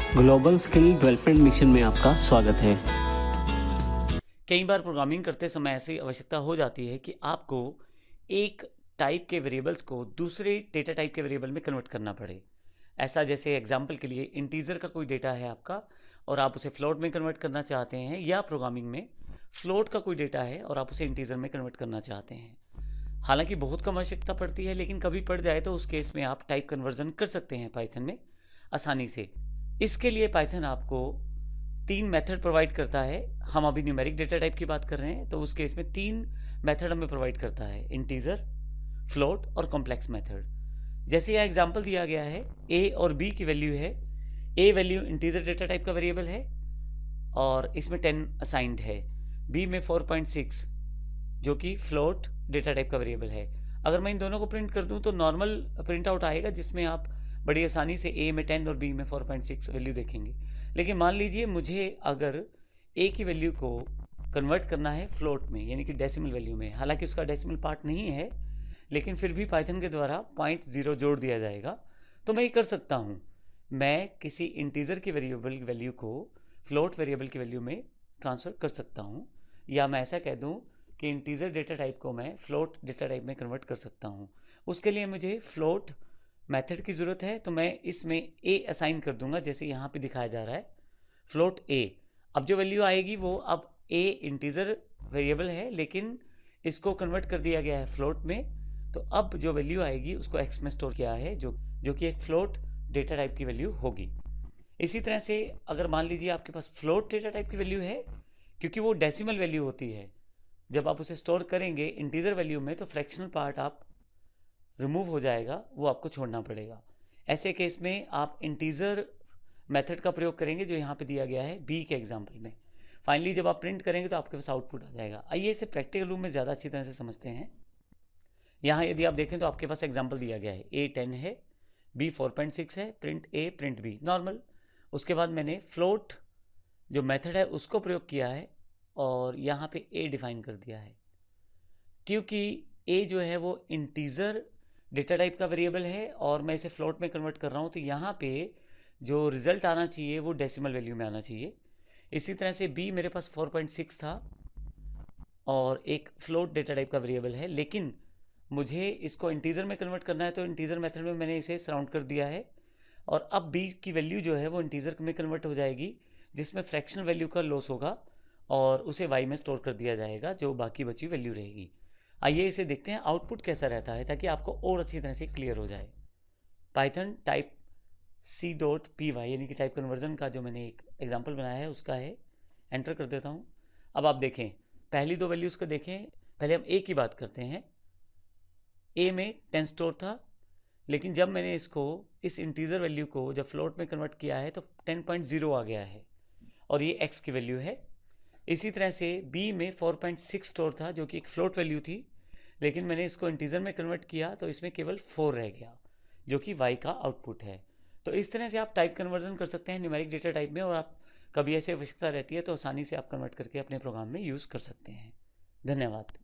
Global skill development mission में आपका स्वागत है। कई बार प्रोग्रामिंग करते समय ऐसी आवश्यकता हो जाती है कि आपको एक टाइप के वेरिएबल्स को दूसरे डेटा टाइप के वेरिएबल में कन्वर्ट करना पड़े। ऐसा जैसे एग्जांपल के लिए इंटीजर का कोई डेटा है आपका और आप उसे फ्लोट में कन्वर्ट करना चाहते हैं, या प्रोग्रामिंग में फ्लोट का कोई डेटा है और आप उसे इंटीजर में कन्वर्ट करना चाहते हैं। हालांकि बहुत कम आवश्यकता पड़ती है, लेकिन कभी पड़ जाए तो उस केस में आप टाइप कन्वर्जन कर सकते हैं पाइथन में आसानी से। इसके लिए पाइथन आपको 3 मेथड प्रोवाइड करता है। हम अभी न्यूमेरिक डेटा टाइप की बात कर रहे हैं, तो उस केस में 3 मेथड हमें प्रोवाइड करता है: इंटीजर, फ्लोट और कॉम्प्लेक्स मेथड। जैसे यह एग्जांपल दिया गया है, ए और बी की वैल्यू है। ए वैल्यू इंटीजर डेटा टाइप का वेरिएबल है और इसमें 10 असाइंड है। बी में 4.6 जो कि फ्लोट डेटा टाइप का वेरिएबल है। अगर मैं इन दोनों को प्रिंट कर दूं तो नॉर्मल प्रिंट आउट आएगा, जिसमें आप बड़ी आसानी से ए में 10 और बी में 4.6 वैल्यू देखेंगे। लेकिन मान लीजिए मुझे अगर ए की वैल्यू को कन्वर्ट करना है फ्लोट में, यानी कि डेसिमल वैल्यू में, हालांकि उसका डेसिमल पार्ट नहीं है, लेकिन फिर भी पाइथन के द्वारा 0.0 जोड़ दिया जाएगा, तो मैं ये कर सकता हूँ। मैं किसी इंटीजर की वेरिएबल की वैल्यू को फ्लोट वेरिएबल की वैल्यू में ट्रांसफ़र कर सकता हूँ, या मैं ऐसा कह दूँ कि इंटीजर डेटा टाइप को मैं फ्लोट डेटा टाइप में कन्वर्ट कर सकता हूँ। उसके लिए मुझे फ्लोट मेथड की ज़रूरत है, तो मैं इसमें ए असाइन कर दूंगा, जैसे यहाँ पे दिखाया जा रहा है, फ्लोट ए। अब जो वैल्यू आएगी वो, अब ए इंटीजर वेरिएबल है लेकिन इसको कन्वर्ट कर दिया गया है फ्लोट में, तो अब जो वैल्यू आएगी उसको एक्स में स्टोर किया है, जो कि एक फ्लोट डेटा टाइप की वैल्यू होगी। इसी तरह से अगर मान लीजिए आपके पास फ्लोट डेटा टाइप की वैल्यू है, क्योंकि वो डेसिमल वैल्यू होती है, जब आप उसे स्टोर करेंगे इंटीजर वैल्यू में तो फ्रैक्शनल पार्ट आप रिमूव हो जाएगा, वो आपको छोड़ना पड़ेगा। ऐसे केस में आप इंटीजर मेथड का प्रयोग करेंगे, जो यहाँ पे दिया गया है बी के एग्जाम्पल में। फाइनली जब आप प्रिंट करेंगे तो आपके पास आउटपुट आ जाएगा। आइए इसे प्रैक्टिकल रूप में ज़्यादा अच्छी तरह से समझते हैं। यहाँ यदि आप देखें तो आपके पास एग्जाम्पल दिया गया है, ए 10 है, बी 4.6 है, प्रिंट ए प्रिंट बी नॉर्मल। उसके बाद मैंने फ्लोट जो मेथड है उसको प्रयोग किया है और यहाँ पे ए डिफाइन कर दिया है। क्योंकि ए जो है वो इंटीजर डेटा टाइप का वेरिएबल है और मैं इसे फ्लोट में कन्वर्ट कर रहा हूँ, तो यहाँ पे जो रिजल्ट आना चाहिए वो डेसिमल वैल्यू में आना चाहिए। इसी तरह से बी मेरे पास 4.6 था और एक फ्लोट डेटा टाइप का वेरिएबल है, लेकिन मुझे इसको इंटीजर में कन्वर्ट करना है, तो इंटीजर मेथड में मैंने इसे सराउंड कर दिया है और अब बी की वैल्यू जो है वो इंटीजर में कन्वर्ट हो जाएगी, जिसमें फ्रैक्शनल वैल्यू का लॉस होगा और उसे वाई में स्टोर कर दिया जाएगा, जो बाकी बची वैल्यू रहेगी। आइए इसे देखते हैं आउटपुट कैसा रहता है, ताकि आपको और अच्छी तरह से क्लियर हो जाए। पाइथन टाइप c.py यानी कि टाइप कन्वर्जन का जो मैंने एक एग्जांपल बनाया है उसका है। एंटर कर देता हूँ। अब आप देखें, पहली दो वैल्यूज़ को देखें। पहले हम ए की बात करते हैं। ए में 10 स्टोर था, लेकिन जब मैंने इसको इस इंटीजर वैल्यू को जब फ्लोट में कन्वर्ट किया है तो 10.0 आ गया है और ये x की वैल्यू है। इसी तरह से b में 4.6 स्टोर था, जो कि एक फ्लोट वैल्यू थी, लेकिन मैंने इसको इंटीजर में कन्वर्ट किया तो इसमें केवल 4 रह गया, जो कि y का आउटपुट है। तो इस तरह से आप टाइप कन्वर्जन कर सकते हैं न्यूमेरिक डेटा टाइप में, और आप कभी ऐसी आवश्यकता रहती है तो आसानी से आप कन्वर्ट करके अपने प्रोग्राम में यूज़ कर सकते हैं। धन्यवाद।